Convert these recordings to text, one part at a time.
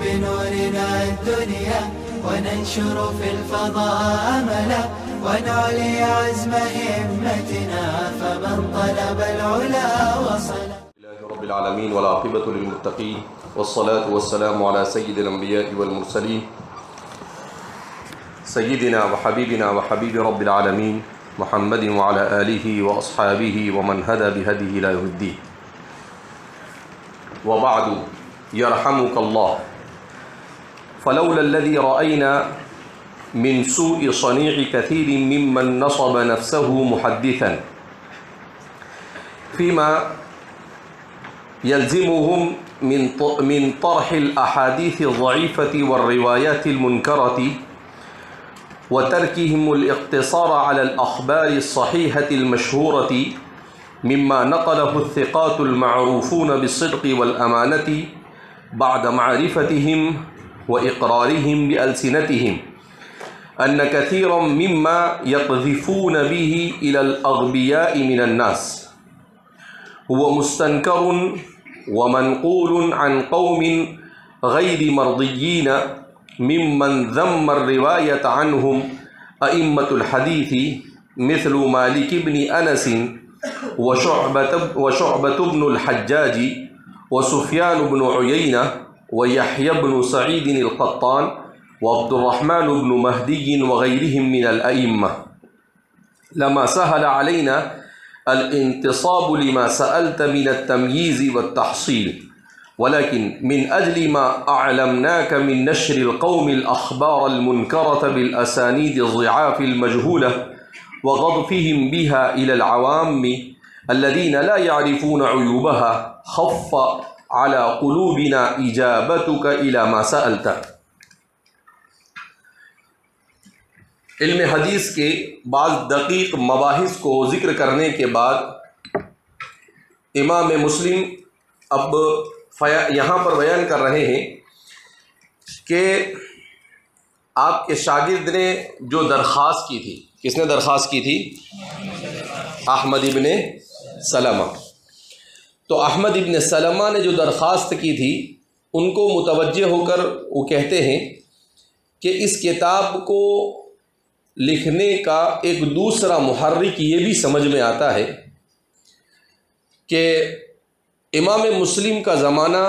بنورنا الدنيا وننشر في الفضاء أملا ونعلي عزم همتنا فمن طلب العلا وصل. رب العالمين والعاقبة للمتقين والصلاة والسلام على سيد الأنبياء والمرسلين سيدنا وحبيبنا وحبيب رب العالمين محمد وعلى آله وأصحابه ومن هدى بهديه إلى يوم الدين. وبعد يرحمك الله، فلولا الذي رأينا من سوء صنيع كثير ممن نصب نفسه محدثا فيما يلزمهم من طرح الأحاديث الضعيفة والروايات المنكرة وتركهم الاقتصار على الأخبار الصحيحة المشهورة مما نقله الثقات المعروفون بالصدق والأمانة بعد معرفتهم وإقرارهم بألسنتهم أن كثيرا مما يقذفون به إلى الأغبياء من الناس هو مستنكر ومنقول عن قوم غير مرضيين ممن ذم الرواية عنهم أئمة الحديث مثل مالك بن أنس وشعبة بن الحجاج وسفيان بن عيينة ويحيى بن سعيد القطان وعبد الرحمن بن مهدي وغيرهم من الأئمة. لما سهل علينا الانتصاب لما سألت من التمييز والتحصيل، ولكن من أجل ما أعلمناك من نشر القوم الأخبار المنكرة بالأسانيد الضعاف المجهولة وغضفهم بها إلى العوام الذين لا يعرفون عيوبها، خف على قلوبنا إجابتك إلى ما سألت. علم حدیث کے بعض دقیق مباحث کو ذکر کرنے کے بعد امام مسلم اب یہاں پر بیان کر رہے ہیں کہ آپ کے شاگرد نے جو درخواست کی تھی، کس نے درخواست کی تھی؟ احمد ابن سلمہ. تو احمد ابن سلمہ نے جو درخواست کی تھی ان کو متوجہ ہو کر وہ کہتے ہیں کہ اس کتاب کو لکھنے کا ایک دوسرا محرک یہ بھی سمجھ میں آتا ہے کہ امام مسلم کا زمانہ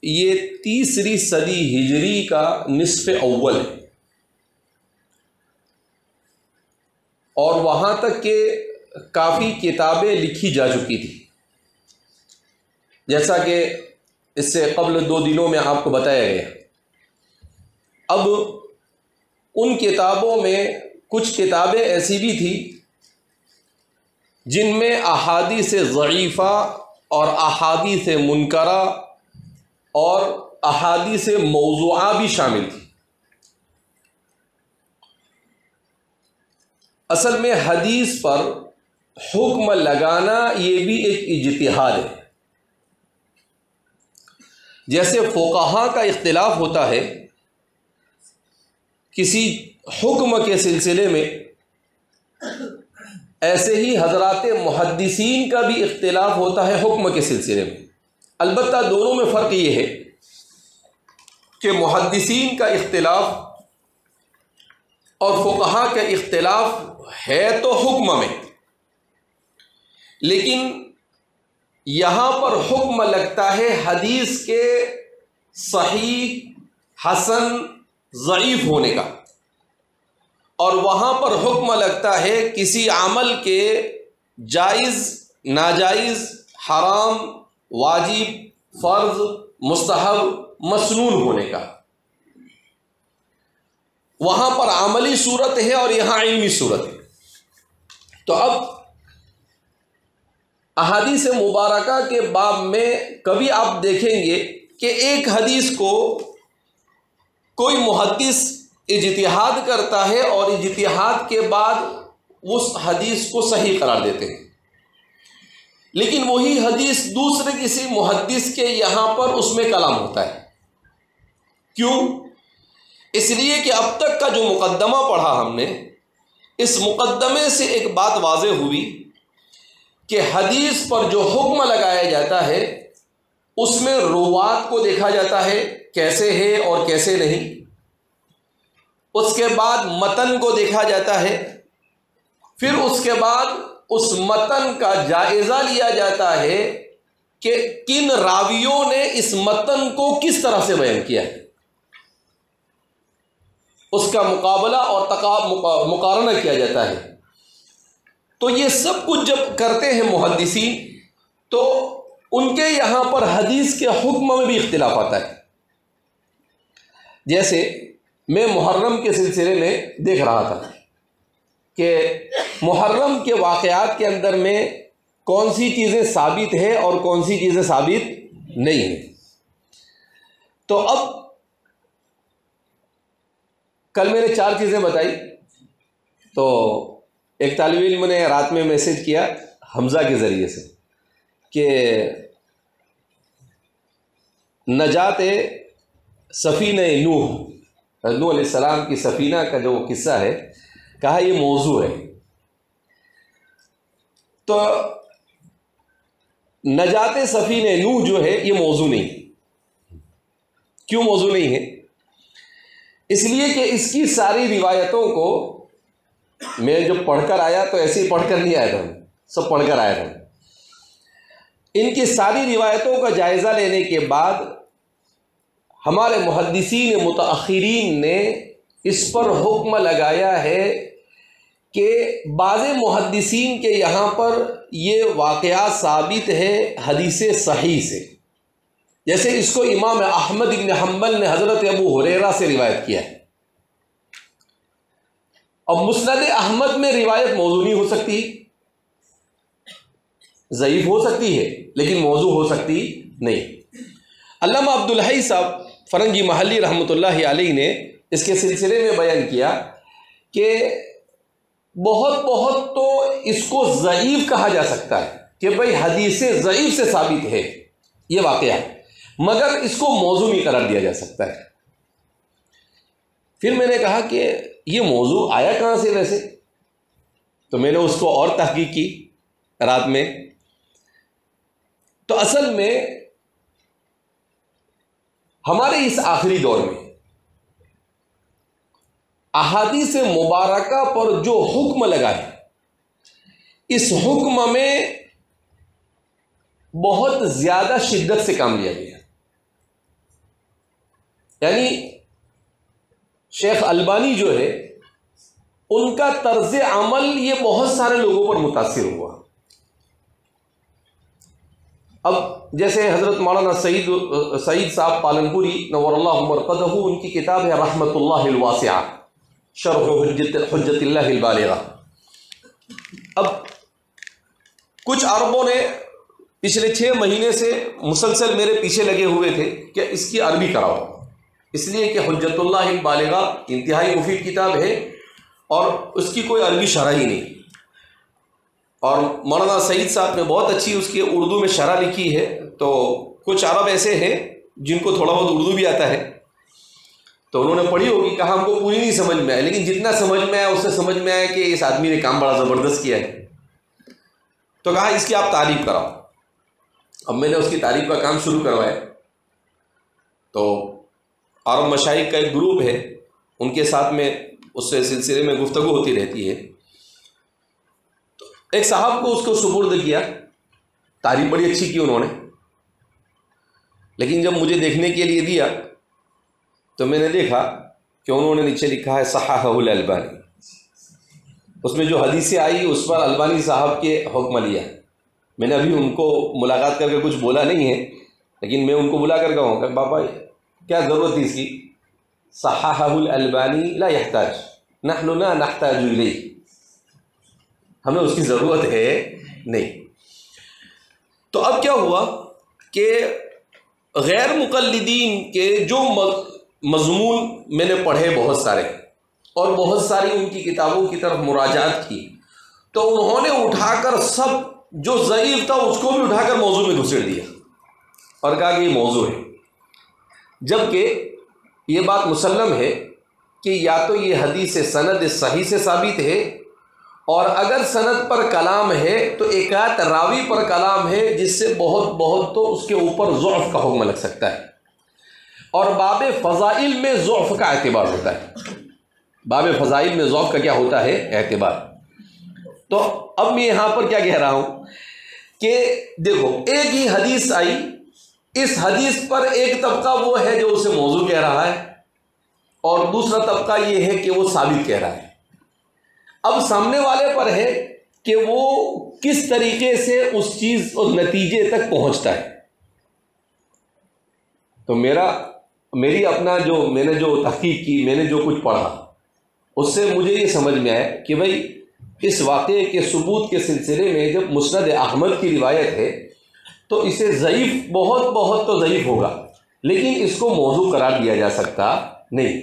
یہ 3 صدی ہجری کا نصف اول ہے، اور وہاں تک کہ کافی کتابیں لکھی جا چکی تھی، جیسا کہ اس سے قبل 2 دنوں میں آپ کو بتایا گیا. اب ان کتابوں میں کچھ کتابیں ایسی بھی تھی جن میں احادیث ضعیفہ اور احادیث منکرہ اور احادیث موضوعہ بھی شامل تھی. اصل میں حدیث پر حکم لگانا یہ بھی ایک اجتہاد ہے. جیسے فقہا کا اختلاف ہوتا ہے کسی حکم کے سلسلے میں، ایسے ہی حضرات محدثین کا بھی اختلاف ہوتا ہے حکم کے سلسلے میں. البتہ دونوں میں فرق یہ ہے کہ محدثین کا اختلاف اور فقہا کا اختلاف ہے تو حکم میں، لیکن یہاں پر حکم لگتا ہے حدیث کے صحیح، حسن، ضعیف ہونے کا، اور وہاں پر حکم لگتا ہے کسی عمل کے جائز، ناجائز، حرام، واجب، فرض، مستحب، مسنون ہونے کا. وہاں پر عملی صورت ہے اور یہاں علمی صورت ہے. تو اب احادیث مبارکہ کے باب میں کبھی آپ دیکھیں گے کہ ایک حدیث کو کوئی محدث اجتہاد کرتا ہے اور اجتہاد کے بعد اس حدیث کو صحیح قرار دیتے ہیں، لیکن وہی حدیث دوسرے کسی محدث کے یہاں پر اس میں کلام ہوتا ہے. کیوں؟ اس لیے کہ اب تک کا جو مقدمہ پڑھا ہم نے، اس مقدمے سے ایک بات واضح ہوئی کہ حدیث پر جو حکم لگایا جاتا ہے اس میں روات کو دیکھا جاتا ہے کیسے ہے اور کیسے نہیں، اس کے بعد متن کو دیکھا جاتا ہے، پھر اس کے بعد اس متن کا جائزہ لیا جاتا ہے کہ کن راویوں نے اس متن کو کس طرح سے بیان کیا ہے، اس کا مقابلہ اور مقارنہ کیا جاتا ہے۔ تو یہ سب کچھ جب کرتے ہیں محدثین تو ان کے یہاں پر حدیث کے حکم میں بھی اختلاف آتا ہے۔ جیسے میں محرم کے سلسلے میں دیکھ رہا تھا کہ محرم کے واقعات کے اندر میں کون سی چیزیں ثابت ہے اور کون سی چیزیں ثابت نہیں ہیں۔ تو اب کل میں نے 4 چیزیں بتائی، تو ایک طالب علم نے رات میں میسج کیا حمزہ کے ذریعے سے کہ نجات سفینہ نوح علیہ السلام کی سفینہ کا جو قصہ ہے، کہا یہ موضوع ہے۔ تو نجات سفینہ نوح جو ہے یہ موضوع نہیں۔ کیوں موضوع نہیں ہے؟ اس لیے کہ اس کی ساری روایتوں کو میں جب پڑھ کر آیا تو ایسے ہی پڑھ کر نہیں آیا تھا، سب پڑھ کر آیا تھا۔ ان کی ساری روایتوں کا جائزہ لینے کے بعد ہمارے محدثین متأخرین نے اس پر حکم لگایا ہے کہ بعض محدثین کے یہاں پر یہ واقعہ ثابت ہے حدیث صحیح سے، جیسے اس کو امام احمد بن حنبل نے حضرت ابو ہریرہ سے روایت کیا ہے۔ اب مسند احمد میں روایت موضوع نہیں ہو سکتی، ضعیف ہو سکتی ہے لیکن موضوع ہو سکتی نہیں۔ علامہ عبدالحی صاحب فرنگی محلی رحمۃ اللہ علیہ نے اس کے سلسلے میں بیان کیا کہ بہت تو اس کو ضعیف کہا جا سکتا ہے کہ بھئی حدیث ضعیف سے ثابت ہے یہ واقعہ، مگر اس کو موضوع نہیں قرار دیا جا سکتا ہے۔ پھر میں نے کہا کہ یہ موضوع آیا کہاں سے ویسے؟ تو میں نے اس کو اور تحقیق کی رات میں، تو اصل میں ہمارے اس آخری دور میں احادیث مبارکہ پر جو حکم لگا ہے، اس حکم میں بہت زیادہ شدت سے کام لیا گیا۔ یعنی شیخ البانی جو ہے ان کا طرز عمل یہ بہت سارے لوگوں پر متاثر ہوا۔ اب جیسے حضرت مولانا سعید صاحب پالنپوری نور اللہ مرقدہ، ان کی کتاب ہے رحمت اللہ الواسعہ شرح حجت اللہ البالغہ۔ اب کچھ عربوں نے پچھلے 6 مہینے سے مسلسل میرے پیچھے لگے ہوئے تھے کہ اس کی عربی کراؤ، اس لیے کہ حجت اللہ البالغہ انتہائی مفید کتاب ہے اور اس کی کوئی عربی شرح ہی نہیں، اور مولانا سعید صاحب نے بہت اچھی اس کی اردو میں شرح لکھی ہے۔ تو کچھ عرب ایسے ہیں جن کو تھوڑا بہت اردو بھی آتا ہے، تو انہوں نے پڑھی ہوگی، کہا ہم کو پوری نہیں سمجھ میں آئے، لیکن جتنا سمجھ میں آیا اس سے سمجھ میں آیا کہ اس آدمی نے کام بڑا زبردست کیا ہے، تو کہا اس کی آپ تعریف کراؤ۔ اب میں نے اس کی تعریف کا کام شروع کروایا، تو عرب مشائخ کا ایک گروپ ہے، ان کے ساتھ میں اس سے سلسلے میں گفتگو ہوتی رہتی ہے، تو ایک صاحب کو اس کو سپرد کیا، تعریف بڑی اچھی کی انہوں نے، لیکن جب مجھے دیکھنے کے لیے دیا تو میں نے دیکھا کہ انہوں نے نیچے لکھا ہے صححہ الالبانی، اس میں جو حدیثیں آئی اس پر البانی صاحب کے حکم لیا۔ میں نے ابھی ان کو ملاقات کر کے کچھ بولا نہیں ہے، لیکن میں ان کو بلا کر کہوں کہ بابا کیا ضرورت تھی اس کی؟ صححہ الالبانی لا يحتاج، نحن لا نحتاج الیہ، ہمیں اس کی ضرورت ہے نہیں۔ تو اب کیا ہوا کہ غیر مقلدین کے جو مضمون میں نے پڑھے بہت سارے، اور بہت ساری ان کی کتابوں کی طرف مراجعات کی، تو انہوں نے اٹھا کر سب جو ضعیف تھا اس کو بھی اٹھا کر موضوع میں گھسیڑ دیا اور کہا کہ یہ موضوع ہے، جبکہ یہ بات مسلم ہے کہ یا تو یہ حدیث سند صحیح سے ثابت ہے اور اگر سند پر کلام ہے تو ایک آدھ راوی پر کلام ہے جس سے بہت تو اس کے اوپر ضعف کا حکم لگ سکتا ہے، اور باب فضائل میں ضعف کا اعتبار ہوتا ہے، باب فضائل میں ضعف کا کیا ہوتا ہے؟ اعتبار۔ تو اب میں یہاں پر کیا کہہ رہا ہوں کہ دیکھو ایک ہی حدیث آئی، اس حدیث پر ایک طبقہ وہ ہے جو اسے موضوع کہہ رہا ہے اور دوسرا طبقہ یہ ہے کہ وہ ثابت کہہ رہا ہے۔ اب سامنے والے پر ہے کہ وہ کس طریقے سے اس چیز اور نتیجے تک پہنچتا ہے۔ تو میری اپنا میں نے جو تحقیق کی، میں نے جو کچھ پڑھا، اس سے مجھے یہ سمجھ میں آیا کہ بھئی اس واقعے کے ثبوت کے سلسلے میں جب مسند احمد کی روایت ہے تو اسے ضعیف بہت تو ضعیف ہوگا، لیکن اس کو موضوع قرار دیا جا سکتا نہیں۔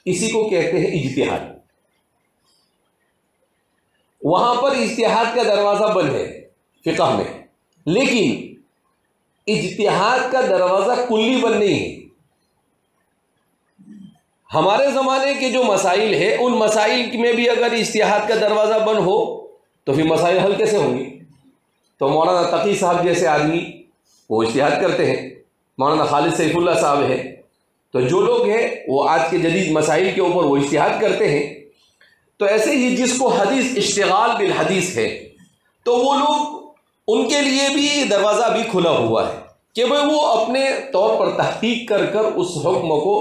اسی کو کہتے ہیں اجتہاد۔ وہاں پر اجتہاد کا دروازہ بند ہے فقہ میں، لیکن اجتہاد کا دروازہ کلی بند نہیں ہے۔ ہمارے زمانے کے جو مسائل ہیں ان مسائل میں بھی اگر اجتہاد کا دروازہ بند ہو تو پھر مسائل حل کیسے ہوں گے؟ تو مولانا تقی صاحب جیسے آدمی وہ اجتہاد کرتے ہیں، مولانا خالد سیف اللہ صاحب ہے، تو جو لوگ ہیں وہ آج کے جدید مسائل کے اوپر وہ اجتہاد کرتے ہیں۔ تو ایسے ہی جس کو حدیث اشتغال بالحدیث ہے تو وہ لوگ، ان کے لیے بھی دروازہ بھی کھلا ہوا ہے کہ بھئی وہ اپنے طور پر تحقیق کر اس حکم کو،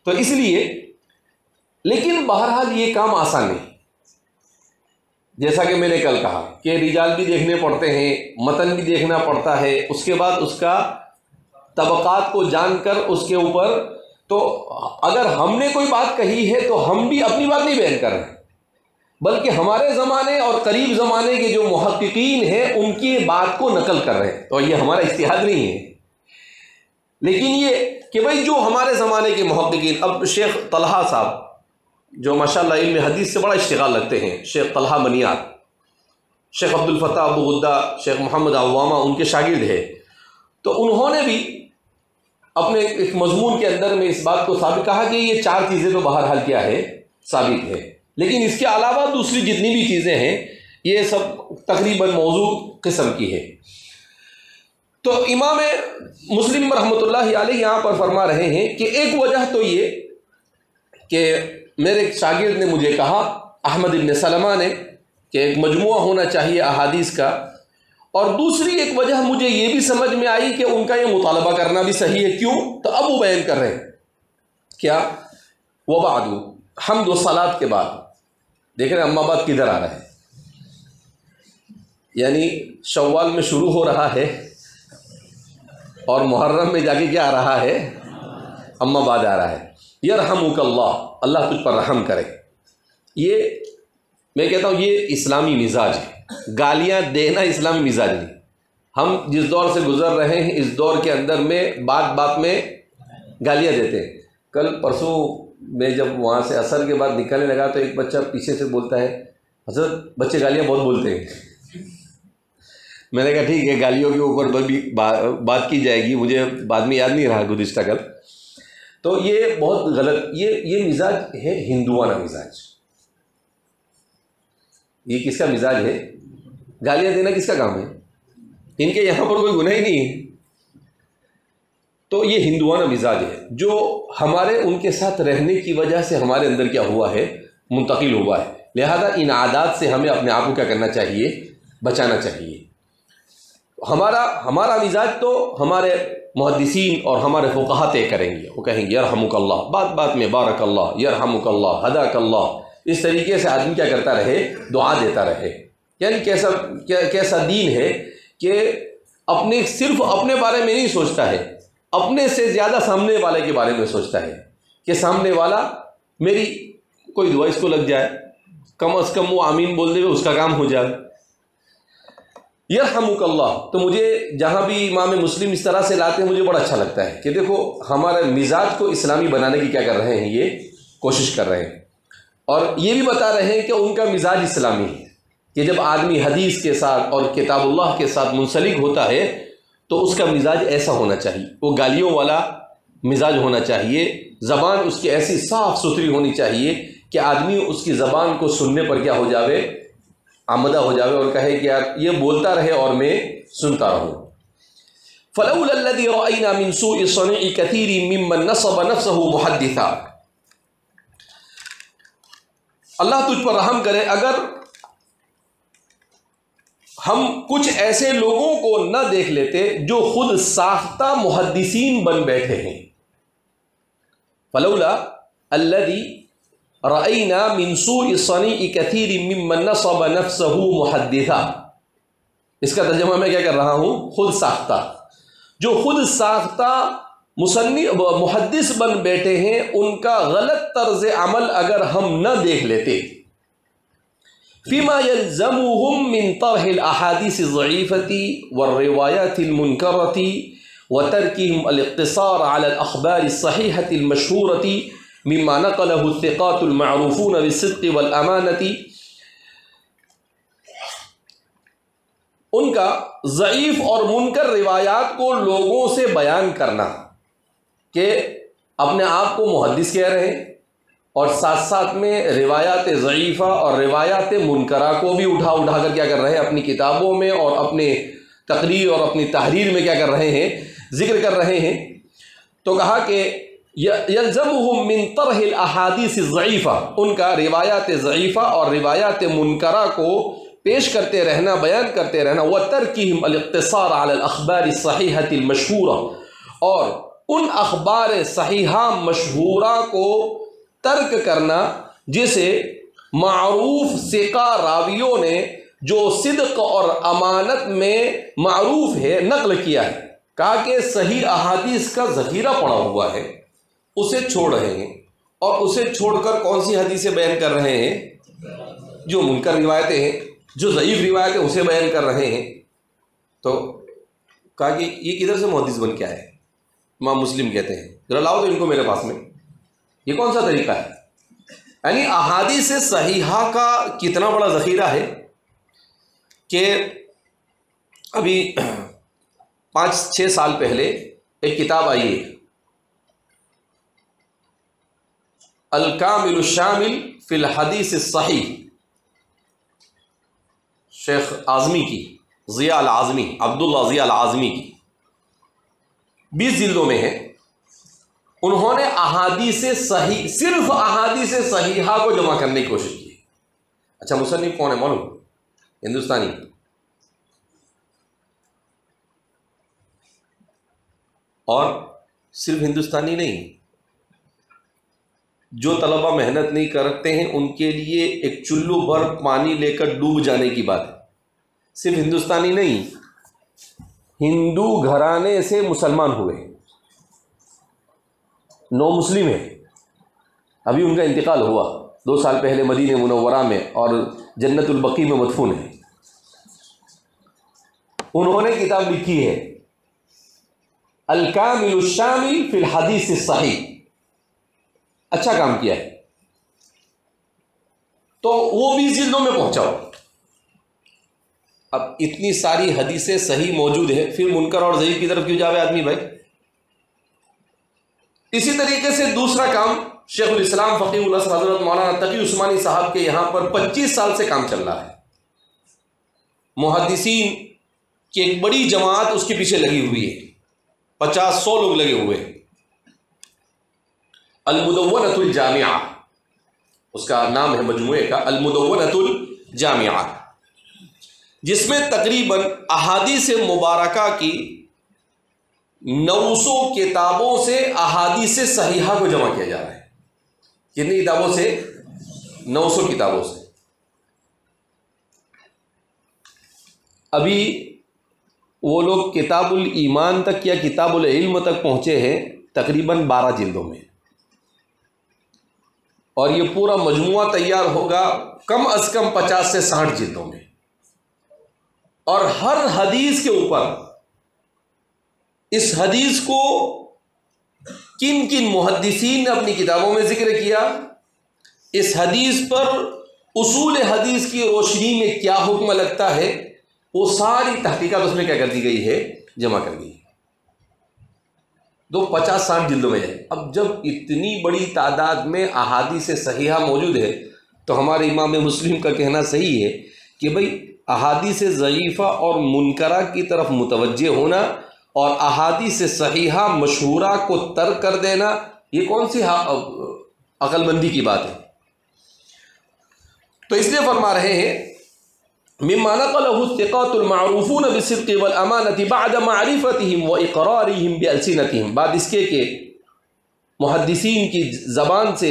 تو اس لیے، لیکن بہرحال یہ کام آسان نہیں۔ جیسا کہ میں نے کل کہا کہ رجال بھی دیکھنے پڑتے ہیں، متن بھی دیکھنا پڑتا ہے، اس کے بعد اس کا طبقات کو جان کر اس کے اوپر، تو اگر ہم نے کوئی بات کہی ہے تو ہم بھی اپنی بات نہیں بیان کر رہے، بلکہ ہمارے زمانے اور قریب زمانے کے جو محققین ہیں ان کی بات کو نقل کر رہے ہیں، تو یہ ہمارا اجتہاد نہیں ہے۔ لیکن یہ کہ بھئی جو ہمارے زمانے کے محققین، اب شیخ طلحہ صاحب جو ماشاءاللہ علم حدیث سے بڑا اشتغال رکھتے ہیں، شیخ طلحہ منیار، شیخ عبدالفتاح ابو غدہ، شیخ محمد عوامہ ان کے شاگرد ہیں، تو انہوں نے بھی اپنے ایک مضمون کے اندر میں اس بات کو ثابت کہا کہ یہ 4 چیزیں تو بہرحال کیا ہے؟ ثابت ہے، لیکن اس کے علاوہ دوسری جتنی بھی چیزیں ہیں یہ سب تقریباً موضوع قسم کی ہے۔ تو امام مسلم رحمۃ اللہ علیہ یہاں پر فرما رہے ہیں کہ ایک وجہ تو یہ کہ میرے ایک شاگرد نے مجھے کہا، احمد ابن سلمہ نے، کہ ایک مجموعہ ہونا چاہیے احادیث کا، اور دوسری ایک وجہ مجھے یہ بھی سمجھ میں آئی کہ ان کا یہ مطالبہ کرنا بھی صحیح ہے۔ کیوں؟ تو اب وہ بیان کر رہے ہیں کیا؟ وبعد، حمد و صلات کے بعد، دیکھ رہے ہیں اما بعد کدھر آ رہا ہے، یعنی شوال میں شروع ہو رہا ہے اور محرم میں جا کے کیا آ رہا ہے؟ اما بعد آ رہا ہے۔ یرحمک اللہ، اللہ تجھ پر رحم کرے۔ یہ میں کہتا ہوں یہ اسلامی مزاج ہے، گالیاں دینا اسلامی مزاج نہیں۔ ہم جس دور سے گزر رہے ہیں اس دور کے اندر میں بات میں گالیاں دیتے ہیں۔ کل پرسوں میں جب وہاں سے عصر کے بعد نکلنے لگا تو ایک بچہ پیچھے سے بولتا ہے، حضرت بچے گالیاں بہت بولتے ہیں۔ میں نے کہا ٹھیک ہے، گالیوں کے اوپر بھی بات کی جائے گی، مجھے بعد میں یاد نہیں رہا گزشتہ کل۔ تو یہ بہت غلط، یہ مزاج ہے ہندوانہ مزاج۔ یہ کس کا مزاج ہے؟ گالیاں دینا کس کا کام ہے؟ ان کے یہاں پر کوئی گناہ ہی نہیں ہے۔ تو یہ ہندوانہ مزاج ہے جو ہمارے ان کے ساتھ رہنے کی وجہ سے ہمارے اندر کیا ہوا ہے؟ منتقل ہوا ہے۔ لہذا ان عادات سے ہمیں اپنے آپ کو کیا کرنا چاہیے؟ بچانا چاہیے۔ ہمارا مزاج تو ہمارے محدثین اور ہمارے فقہا طے کریں گے، وہ کہیں گے یرحمک اللہ، بات میں بارک اللہ، یرحمک اللہ، ہداک اللہ، اس طریقے سے آدمی کیا کرتا رہے؟ دعا دیتا رہے۔ یعنی کیسا دین ہے کہ صرف اپنے بارے میں نہیں سوچتا ہے، اپنے سے زیادہ سامنے والے کے بارے میں سوچتا ہے کہ سامنے والا میری کوئی دعا اس کو لگ جائے، کم از کم وہ آمین بول دے اس کا کام ہو جائے۔ یرحمک اللہ، تو مجھے جہاں بھی امام مسلم اس طرح سے لاتے ہیں مجھے بڑا اچھا لگتا ہے کہ دیکھو ہمارے مزاج کو اسلامی بنانے کی کیا کر رہے ہیں؟ یہ کوشش کر رہے ہیں، اور یہ بھی بتا رہے ہیں کہ ان کا مزاج اسلامی ہے کہ جب آدمی حدیث کے ساتھ اور کتاب اللہ کے ساتھ منسلک ہوتا ہے تو اس کا مزاج ایسا ہونا چاہیے، وہ گالیوں والا مزاج ہونا چاہیے، زبان اس کی ایسی صاف ستھری ہونی چاہیے کہ آدمی اس کی زبان کو سننے پر کیا ہو جاوے، آمدہ ہو جاوے اور کہے کہ یار یہ بولتا رہے اور میں سنتا رہوں۔ فلولا الذی رأینا من سوء صنیع کثیر ممن نصب نفسه محدثا، اللہ تجھ پر رحم کرے اگر ہم کچھ ایسے لوگوں کو نہ دیکھ لیتے جو خود ساختہ محدثین بن بیٹھے ہیں۔ فلولا الذی رأینا من سوء صنیع کثیر ممن نصب نفسه محدثا، اس کا ترجمہ میں کیا کر رہا ہوں، خود ساختہ، جو خود ساختہ مصنف محدث بن بیٹھے ہیں ان کا غلط طرز عمل اگر ہم نہ دیکھ لیتے، فيما يلزمهم من طرح الاحاديث الضعيفة والروايات المنكرة وتركهم الاقتصار على الاخبار الصحيحة المشهورة مما نقله الثقات المعروفون بالصدق والامانة، ان کا ضعیف اور منکر روایات کو لوگوں سے بیان کرنا کہ اپنے آپ کو محدث کہہ رہے ہیں، اور ساتھ ساتھ میں روایات ضعیفہ اور روایات منکرہ کو بھی اٹھا کر کیا کر رہے ہیں، اپنی کتابوں میں اور اپنے تقریر اور اپنی تحریر میں کیا کر رہے ہیں، ذکر کر رہے ہیں۔ تو کہا کہ یلزمہم من طرح الاحادیث الضعیفہ، ان کا روایات ضعیفہ اور روایات منکرہ کو پیش کرتے رہنا، بیان کرتے رہنا، وَتَرْكِهِمْ الْاقْتِصَارَ عَلَى الْأَخْبَارِ الصَّحِيحَةِ الْمَشْهُورَةِ، اور ان اخبار صحیحہ مشہورہ کو ترک کرنا جسے معروف ثقہ راویوں نے جو صدق اور امانت میں معروف ہے نقل کیا ہے، کہا کہ صحیح احادیث کا ذخیرہ پڑا ہوا ہے، اسے چھوڑ رہے ہیں، اور اسے چھوڑ کر کون سی حدیثیں بیان کر رہے ہیں، جو منکر روایتیں ہیں، جو ضعیف روایتیں اسے بیان کر رہے ہیں۔ تو کہا کہ یہ کدھر سے محدث بن کے آئے، امام مسلم کہتے ہیں ذرا لاؤ تو ان کو میرے پاس میں، یہ کون سا طریقہ ہے؟ یعنی احادیث صحیحہ کا کتنا بڑا ذخیرہ ہے کہ ابھی 5-6 سال پہلے ایک کتاب آئی ہے، الکامل الشامل فی الحدیث الصحیح، شیخ اعظمی کی، ضیاء العظمی، عبداللہ ضیاء العظمی کی، 20 جلدوں میں ہے۔ انہوں نے احادیث صحیح، صرف احادیث صحیحہ کو جمع کرنے کی کوشش کی۔ اچھا مصنف کون ہے معلوم؟ ہندوستانی، اور صرف ہندوستانی نہیں، جو طلبہ محنت نہیں کرتے ہیں ان کے لیے ایک چلو بھر پانی لے کر ڈوب جانے کی بات ہے۔ صرف ہندوستانی نہیں، ہندو گھرانے سے مسلمان ہوئے، نو مسلم ہیں، ابھی ان کا انتقال ہوا 2 سال پہلے مدینہ منورہ میں، اور جنت البقیع میں مدفون ہے۔ انہوں نے کتاب لکھی ہے الکامل الشامل فی الحدیث الصحیح، اچھا کام کیا ہے۔ تو وہ 20 جلدوں میں پہنچا ہو۔ اب اتنی ساری حدیثیں صحیح موجود ہیں، پھر منکر اور ضعیف کی طرف کیوں جاوے آدمی بھائی؟ اسی طریقے سے دوسرا کام شیخ الاسلام فقیہ الازہر حضرت مولانا تقی عثمانی صاحب کے یہاں پر 25 سال سے کام چل رہا ہے۔ محدثین کی ایک بڑی جماعت اس کے پیچھے لگی ہوئی ہے، 50-100 لوگ لگے ہوئے ہیں۔ المدونۃ الجامعہ، اس کا نام ہے مجموعے کا المدونۃ الجامعہ، جس میں تقریباً احادیث مبارکہ کی 900 کتابوں سے احادیث صحیحہ کو جمع کیا جا رہا ہے۔ کتنی کتابوں سے؟ 900 کتابوں سے۔ ابھی وہ لوگ کتاب الایمان تک یا کتاب العلم تک پہنچے ہیں تقریباً 12 جلدوں میں، اور یہ پورا مجموعہ تیار ہوگا کم از کم 50 سے 60 جلدوں میں، اور ہر حدیث کے اوپر اس حدیث کو کن کن محدثین نے اپنی کتابوں میں ذکر کیا، اس حدیث پر اصول حدیث کی روشنی میں کیا حکم لگتا ہے، وہ ساری تحقیقات اس میں کیا کر دی گئی ہے، جمع کر دی۔ 50-60 جلدوں میں جائے. اب جب اتنی بڑی تعداد میں احادیث صحیحہ موجود ہے تو ہمارے امام مسلم کا کہنا صحیح ہے کہ بھئی احادیث ضعیفہ اور منکرہ کی طرف متوجہ ہونا اور احادیث صحیحہ مشہورہ کو ترک کر دینا یہ کون سی عقل مندی کی بات ہے. تو اس لیے فرما رہے ہیں مما نقله الثقات المعروفون بالصدق والامانه بعد معرفتهم واقرارهم بالسنتهم. بعد اس کے کہ محدثین کی زبان سے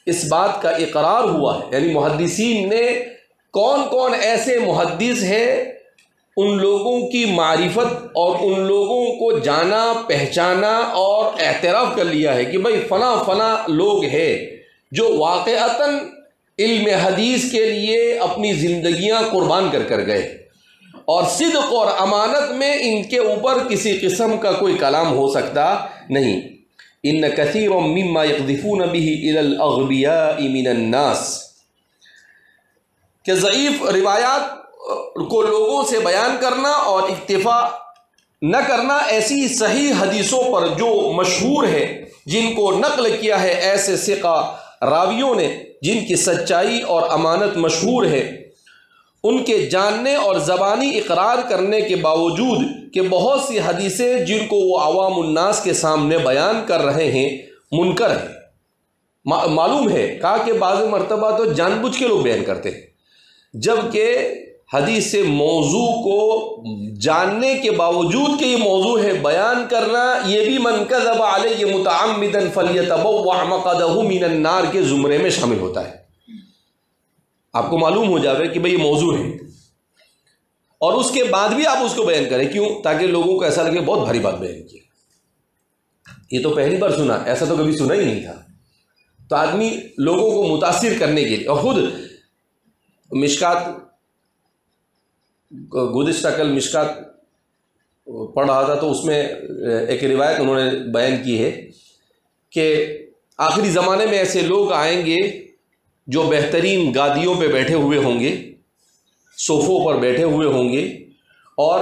اس بات کا اقرار ہوا ہے، یعنی محدثین نے کون کون ایسے محدث ہیں ان لوگوں کی معرفت اور ان لوگوں کو جانا پہچانا اور اعتراف کر لیا ہے کہ بھئی فلاں فلاں لوگ ہیں جو واقعتاً علم حدیث کے لیے اپنی زندگیاں قربان کر گئے، اور صدق اور امانت میں ان کے اوپر کسی قسم کا کوئی کلام ہو سکتا نہیں. ان کثیر مما یقذفون به الى الاغبیاء من الناس، کہ ضعیف روایات کو لوگوں سے بیان کرنا اور اکتفا نہ کرنا ایسی صحیح حدیثوں پر جو مشہور ہے، جن کو نقل کیا ہے ایسے ثقہ راویوں نے جن کی سچائی اور امانت مشہور ہے، ان کے جاننے اور زبانی اقرار کرنے کے باوجود کہ بہت سی حدیثیں جن کو وہ عوام الناس کے سامنے بیان کر رہے ہیں منکر ہیں. معلوم ہے کہا کہ بعض مرتبہ تو جان بوجھ کے لوگ بیان کرتے ہیں، جبکہ حدیث موضوع کو جاننے کے باوجود کہ یہ موضوع ہے بیان کرنا یہ بھی من کذب علیہ متعمدا فلیتبوأ مقعدہ من النار کے زمرے میں شامل ہوتا ہے. آپ کو معلوم ہو جاوے کہ بھئی یہ موضوع ہے اور اس کے بعد بھی آپ اس کو بیان کریں. کیوں؟ تاکہ لوگوں کو ایسا لگے بہت بھاری بات بیان کی، یہ تو پہلی بار سنا، ایسا تو کبھی سنا ہی نہیں تھا. تو آدمی لوگوں کو متاثر کرنے کے لیے، اور خود مشکات گزشتہ کل مشکات پڑھ رہا تھا تو اس میں ایک روایت انہوں نے بیان کی ہے کہ آخری زمانے میں ایسے لوگ آئیں گے جو بہترین گادیوں پہ بیٹھے ہوئے ہوں گے، صوفوں پر بیٹھے ہوئے ہوں گے، اور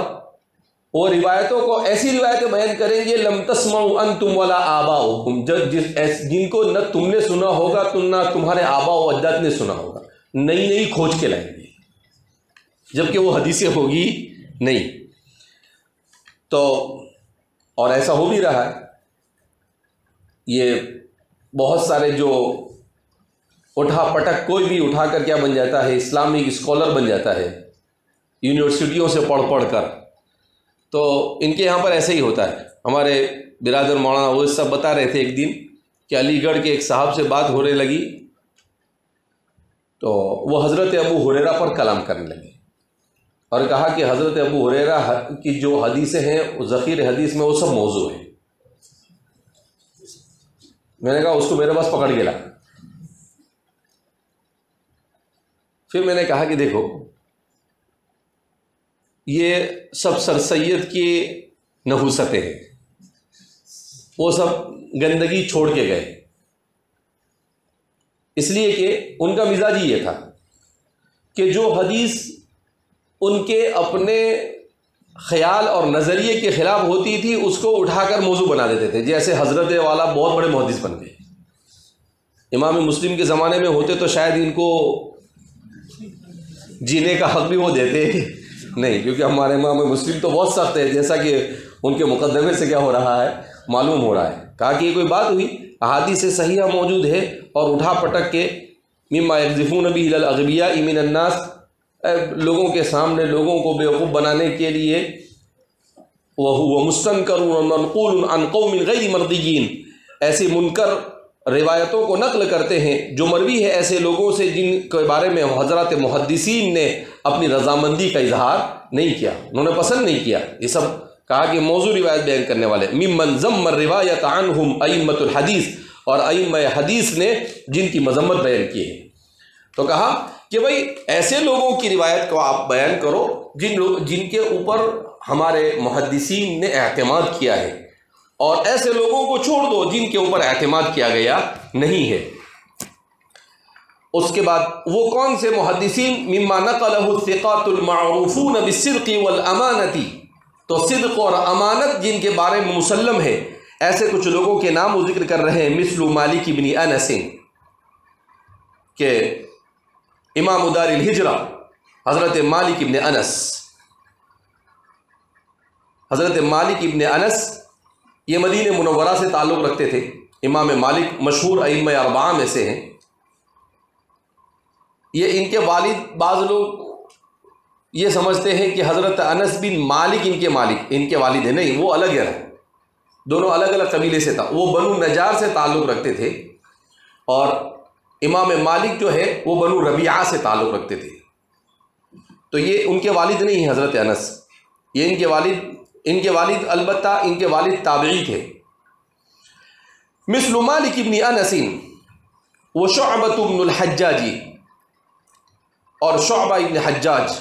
وہ روایتوں کو ایسی روایتیں بیان کریں گے لم تسمعوا انتم ولا آباؤکم، جن کو نہ تم نے سنا ہوگا نہ تمہارے آبا و اجداد نے سنا ہوگا، نئی نئی کھوج کے لائیں گے، جبکہ وہ حدیثیں ہوگی نہیں. تو اور ایسا ہو بھی رہا ہے. یہ بہت سارے جو اٹھا پٹک کوئی بھی اٹھا کر کیا بن جاتا ہے، اسلامک اسکالر بن جاتا ہے یونیورسٹیوں سے پڑھ پڑھ کر. تو ان کے یہاں پر ایسا ہی ہوتا ہے. ہمارے برادر مولانا وہ سب بتا رہے تھے ایک دن کہ علی گڑھ کے ایک صاحب سے بات ہونے لگی تو وہ حضرت ابو ہریرہ پر کلام کرنے لگے اور کہا کہ حضرت ابو ہریرہ کی جو حدیثیں ہیں ذخیر حدیث میں وہ سب موضوع ہیں. میں نے کہا اس کو میرے پاس پکڑ کے لا. پھر میں نے کہا کہ دیکھو یہ سب سر سید کی نحوستیں ہیں، وہ سب گندگی چھوڑ کے گئے، اس لیے کہ ان کا مزاج یہ تھا کہ جو حدیث ان کے اپنے خیال اور نظریے کے خلاف ہوتی تھی اس کو اٹھا کر موضوع بنا دیتے تھے. جیسے حضرت والا بہت بڑے محدث بن گئے، امام مسلم کے زمانے میں ہوتے تو شاید ان کو جینے کا حق بھی وہ دیتے نہیں، کیونکہ ہمارے امام مسلم تو بہت سخت ہے، جیسا کہ ان کے مقدمے سے کیا ہو رہا ہے معلوم ہو رہا ہے. کہا کہ یہ کوئی بات ہوئی، احادیث صحیحہ موجود ہے اور اٹھا پٹک کے مما یقذفون به الى الاغبیاء من الناس، لوگوں کے سامنے لوگوں کو بیوقوف بنانے کے لیے وَهُوَ مُسْتَنْكَرٌ وَمَنْقُولٌ عَنْ قَوْمٍ غَيْرِ مَرْضِيِّينَ، ایسی منکر روایتوں کو نقل کرتے ہیں جو مروی ہے ایسے لوگوں سے جن کے بارے میں حضرات محدثین نے اپنی رضامندی کا اظہار نہیں کیا، انہوں نے پسند نہیں کیا. یہ سب کہا کہ موضوع روایت بیان کرنے والے ممن ذم الروایت عنہم ائمۃ الحدیث، اور ائمہ حدیث نے جن کی مذمت بیان کی ہے. تو کہا کہ بھئی ایسے لوگوں کی روایت کو آپ بیان کرو جن کے اوپر ہمارے محدثین نے اعتماد کیا ہے، اور ایسے لوگوں کو چھوڑ دو جن کے اوپر اعتماد کیا گیا نہیں ہے. اس کے بعد وہ کون سے محدثین؟ مما نقلہ الثقات المعروفون بالصدق والامانتی، تو صدق اور امانت جن کے بارے میں مسلم ہے ایسے کچھ لوگوں کے نام وہ ذکر کر رہے ہیں، مثل مالک ابن انس، کہ امام دار الہجرہ حضرت مالک ابن انس، حضرت مالک ابن انس یہ مدینہ منورہ سے تعلق رکھتے تھے۔ امام مالک مشہور ائمہ اربعہ میں سے ہیں۔ یہ ان کے والد، بعض لوگ یہ سمجھتے ہیں کہ حضرت انس بن مالک ان کے والد ہیں، نہیں، وہ الگ ہے، دونوں الگ الگ قبیلے سے تھا۔ وہ بنو نجار سے تعلق رکھتے تھے، اور امام مالک جو ہے وہ بنو ربیعہ سے تعلق رکھتے تھے۔ تو یہ ان کے والد نہیں ہیں حضرت انس، یہ ان کے والد البتہ ان کے والد تابعی تھے۔ مثل مالک ابن انس وشعبۃ بن الحجاج، اور شعبہ ابن حجاج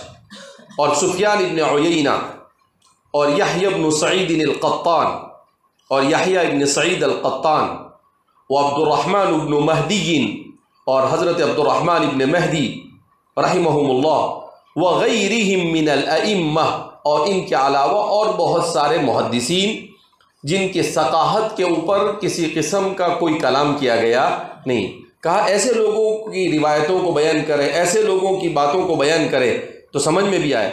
اور سفیان ابن عیینہ اور یحییٰ ابن سعید القطان اور یحییٰ ابن سعید القطان وعبد الرحمن ابن مہدی اور حضرت عبد الرحمن ابن مہدی رحمہم اللہ وغیرہم من الائمہ، اور ان کے علاوہ اور بہت سارے محدثین جن کے ثقاہت کے اوپر کسی قسم کا کوئی کلام کیا گیا نہیں۔ کہا ایسے لوگوں کی روایتوں کو بیان کرے، ایسے لوگوں کی باتوں کو بیان کرے تو سمجھ میں بھی آئے۔